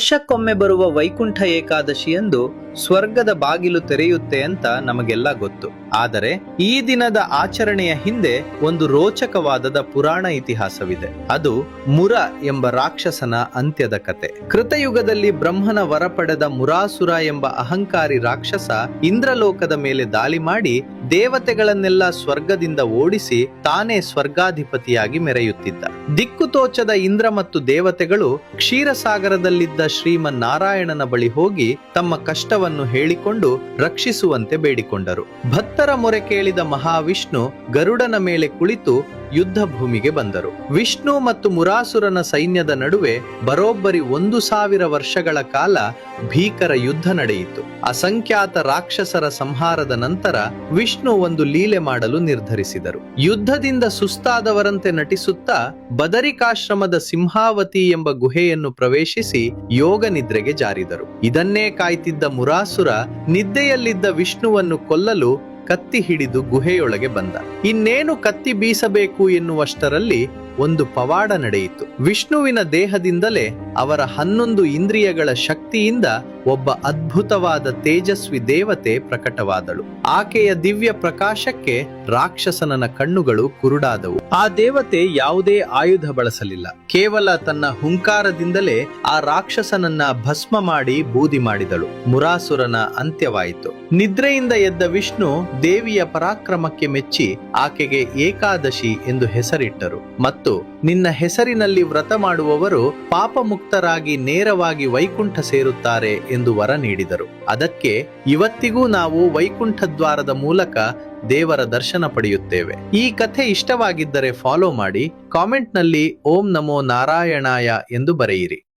ವರ್ಷಕ್ಕೊಮ್ಮೆ ಬರುವ ವೈಕುಂಠ ಏಕಾದಶಿಯಂದು ಸ್ವರ್ಗದ ಬಾಗಿಲು ತೆರೆಯುತ್ತೆ ಅಂತ ನಮಗೆಲ್ಲ ಗೊತ್ತು. ಆದರೆ ಈ ದಿನದ ಆಚರಣೆಯ ಹಿಂದೆ ಒಂದು ರೋಚಕವಾದ ಪುರಾಣ ಇತಿಹಾಸವಿದೆ. ಅದು ಮುರ ಎಂಬ ರಾಕ್ಷಸನ ಅಂತ್ಯದ ಕತೆ. ಕೃತಯುಗದಲ್ಲಿ ಬ್ರಹ್ಮನ ವರ ಪಡೆದ ಮುರಾಸುರ ಎಂಬ ಅಹಂಕಾರಿ ರಾಕ್ಷಸ ಇಂದ್ರಲೋಕದ ಮೇಲೆ ದಾಳಿ ಮಾಡಿ ದೇವತೆಗಳನ್ನೆಲ್ಲ ಸ್ವರ್ಗದಿಂದ ಓಡಿಸಿ ತಾನೇ ಸ್ವರ್ಗಾಧಿಪತಿಯಾಗಿ ಮೆರೆಯುತ್ತಿದ್ದ. ದಿಕ್ಕುತೋಚದ ಇಂದ್ರ ಮತ್ತು ದೇವತೆಗಳು ಕ್ಷೀರಸಾಗರದಲ್ಲಿದ್ದ ಶ್ರೀಮನ್ ನಾರಾಯಣನ ಬಳಿ ಹೋಗಿ ತಮ್ಮ ಕಷ್ಟವನ್ನು ಹೇಳಿಕೊಂಡು ರಕ್ಷಿಸುವಂತೆ ಬೇಡಿಕೊಂಡರು. ಭಕ್ತರ ಮೊರೆ ಕೇಳಿದ ಮಹಾವಿಷ್ಣು ಗರುಡನ ಮೇಲೆ ಕುಳಿತು ಯುದ್ಧ ಭೂಮಿಗೆ ಬಂದರು. ವಿಷ್ಣು ಮತ್ತು ಮುರಾಸುರನ ಸೈನ್ಯದ ನಡುವೆ ಬರೋಬ್ಬರಿ 1000 ವರ್ಷಗಳ ಕಾಲ ಭೀಕರ ಯುದ್ಧ ನಡೆಯಿತು. ಅಸಂಖ್ಯಾತ ರಾಕ್ಷಸರ ಸಂಹಾರದ ನಂತರ ವಿಷ್ಣು ಒಂದು ಲೀಲೆ ಮಾಡಲು ನಿರ್ಧರಿಸಿದರು. ಯುದ್ಧದಿಂದ ಸುಸ್ತಾದವರಂತೆ ನಟಿಸುತ್ತಾ ಬದರಿಕಾಶ್ರಮದ ಸಿಂಹಾವತಿ ಎಂಬ ಗುಹೆಯನ್ನು ಪ್ರವೇಶಿಸಿ ಯೋಗ ನಿದ್ರೆಗೆ ಜಾರಿದರು. ಇದನ್ನೇ ಕಾಯ್ತಿದ್ದ ಮುರಾಸುರ ನಿದ್ದೆಯಲ್ಲಿದ್ದ ವಿಷ್ಣುವನ್ನು ಕೊಲ್ಲಲು ಕತ್ತಿ ಹಿಡಿದು ಗುಹೆಯೊಳಗೆ ಬಂದ. ಇನ್ನೇನು ಕತ್ತಿ ಬೀಸಬೇಕು ಎನ್ನುವಷ್ಟರಲ್ಲಿ ಒಂದು ಪವಾಡ ನಡೆಯಿತು. ವಿಷ್ಣುವಿನ ದೇಹದಿಂದಲೇ ಅವರ 11 ಇಂದ್ರಿಯಗಳ ಶಕ್ತಿಯಿಂದ ಒಬ್ಬ ಅದ್ಭುತವಾದ ತೇಜಸ್ವಿ ದೇವತೆ ಪ್ರಕಟವಾದಳು. ಆಕೆಯ ದಿವ್ಯ ಪ್ರಕಾಶಕ್ಕೆ ರಾಕ್ಷಸನ ಕಣ್ಣುಗಳು ಕುರುಡಾದವು. ಆ ದೇವತೆ ಯಾವುದೇ ಆಯುಧ ಬಳಸಲಿಲ್ಲ. ಕೇವಲ ತನ್ನ ಹುಂಕಾರದಿಂದಲೇ ಆ ರಾಕ್ಷಸನನ್ನ ಭಸ್ಮ ಮಾಡಿ ಬೂದಿ ಮಾಡಿದಳು. ಮುರಾಸುರನ ಅಂತ್ಯವಾಯಿತು. ನಿದ್ರೆಯಿಂದ ಎದ್ದ ವಿಷ್ಣು ದೇವಿಯ ಪರಾಕ್ರಮಕ್ಕೆ ಮೆಚ್ಚಿ ಆಕೆಗೆ ಏಕಾದಶಿ ಎಂದು ಹೆಸರಿಟ್ಟರು. ಮತ್ತು ನಿನ್ನ ಹೆಸರಿನಲ್ಲಿ ವ್ರತ ಮಾಡುವವರು ಪಾಪ ಮುಕ್ತರಾಗಿ ನೇರವಾಗಿ ವೈಕುಂಠ ಸೇರುತ್ತಾರೆ ಎಂದು ವರ ನೀಡಿದರು. ಅದಕ್ಕೆ ಇವತ್ತಿಗೂ ನಾವು ವೈಕುಂಠ ದ್ವಾರದ ಮೂಲಕ ದೇವರ ದರ್ಶನ ಪಡೆಯುತ್ತೇವೆ. ಈ ಕಥೆ ಇಷ್ಟವಾಗಿದ್ದರೆ ಫಾಲೋ ಮಾಡಿ, ಕಾಮೆಂಟ್ನಲ್ಲಿ ಓಂ ನಮೋ ನಾರಾಯಣಾಯ ಎಂದು ಬರೆಯಿರಿ.